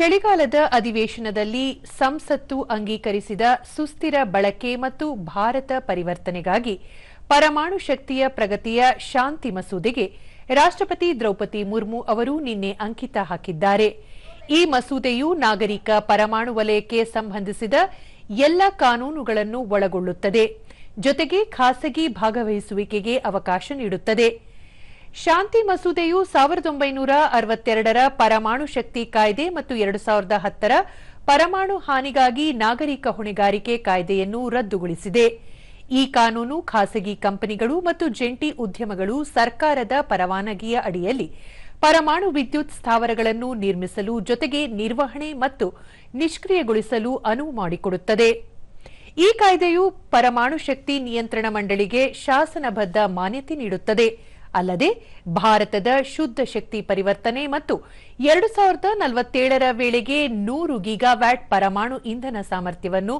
ಚಳಿಗಾಲದ ಅಧಿವೇಶನದಲ್ಲಿ ಸಂಸತ್ತು ಅಂಗೀಕರಿಸಿದ ಸುಸ್ಥಿರ ಬಳಕೆ ಮತ್ತು ಭಾರತ ಪರಿವರ್ತನೆಗಾಗಿ ಪರಮಾಣು ಶಕ್ತಿಯ ಪ್ರಗತಿಯ ಶಾಂತಿ ಮಸೂದೆಗೆ ರಾಷ್ಟ್ರಪತಿ ದ್ರೌಪದಿ ಮುರ್ಮು ಅವರು ನಿನ್ನೆ ಅಂಕಿತ ಹಾಕಿದ್ದಾರೆ. ಈ ಮಸೂದೆಯು ನಾಗರಿಕ ಪರಮಾಣು ವಲಯಕ್ಕೆ ಸಂಬಂಧಿಸಿದ ಎಲ್ಲ ಕಾನೂನುಗಳನ್ನು ಒಳಗೊಳ್ಳುತ್ತದೆ, ಜೊತೆಗೆ ಖಾಸಗಿ ಭಾಗವಹಿಸುವಿಕೆಗೆ ಅವಕಾಶ ನೀಡುತ್ತದೆ. ಶಾಂತಿ ಮಸೂದೆಯು 1962ರ ಪರಮಾಣು ಶಕ್ತಿ ಕಾಯ್ದೆ ಮತ್ತು 2010ರ ಪರಮಾಣು ಹಾನಿಗಾಗಿ ನಾಗರಿಕ ಹೊಣೆಗಾರಿಕೆ ಕಾಯ್ದೆಯನ್ನು ರದ್ದುಗೊಳಿಸಿದೆ. ಈ ಕಾನೂನು ಖಾಸಗಿ ಕಂಪನಿಗಳು ಮತ್ತು ಜಂಟಿ ಉದ್ಯಮಗಳು ಸರ್ಕಾರದ ಪರವಾನಗಿಯ ಅಡಿಯಲ್ಲಿ ಪರಮಾಣು ವಿದ್ಯುತ್ ಸ್ಥಾವರಗಳನ್ನು ನಿರ್ಮಿಸಲು ಜೊತೆಗೆ ನಿರ್ವಹಣೆ ಮತ್ತು ನಿಷ್ಕ್ರಿಯಗೊಳಿಸಲು ಅನುವು ಮಾಡಿಕೊಡುತ್ತದೆ. ಈ ಕಾಯ್ದೆಯು ಪರಮಾಣು ಶಕ್ತಿ ನಿಯಂತ್ರಣ ಮಂಡಳಿಗೆ ಶಾಸನಬದ್ಧ ಮಾನ್ಯತೆ ನೀಡುತ್ತದೆ. ಅಲ್ಲದೆ ಭಾರತದ ಶುದ್ಧ ಶಕ್ತಿ ಪರಿವರ್ತನೆ ಮತ್ತು 2047ರ ವೇಳೆಗೆ 100 ಗಿಗಾವ್ಯಾಟ್ ಪರಮಾಣು ಇಂಧನ ಸಾಮರ್ಥ್ಯವನ್ನು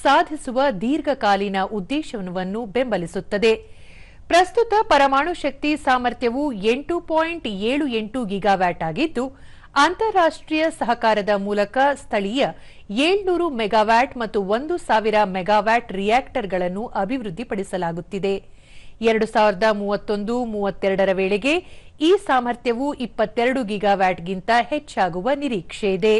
ಸಾಧಿಸುವ ದೀರ್ಘಕಾಲೀನ ಉದ್ದೇಶವನ್ನು ಬೆಂಬಲಿಸುತ್ತದೆ. ಪ್ರಸ್ತುತ ಪರಮಾಣು ಶಕ್ತಿ ಸಾಮರ್ಥ್ಯವು 8.78 ಗಿಗಾವ್ಯಾಟ್ ಆಗಿದ್ದು, ಅಂತಾರಾಷ್ಟ್ರೀಯ ಸಹಕಾರದ ಮೂಲಕ ಸ್ಥಳೀಯ 700 ಮೆಗಾವ್ಯಾಟ್ ಮತ್ತು 1000 ಮೆಗಾವ್ಯಾಟ್ ರಿಯಾಕ್ಟರ್ಗಳನ್ನು ಅಭಿವೃದ್ಧಿಪಡಿಸಲಾಗುತ್ತಿದೆ. 2031-32ರ ವೇಳೆಗೆ ಈ ಸಾಮರ್ಥ್ಯವು 22 ಗಿಗಾವ್ಯಾಟ್ಗಿಂತ ಹೆಚ್ಚಾಗುವ ನಿರೀಕ್ಷೆಯಿದೆ.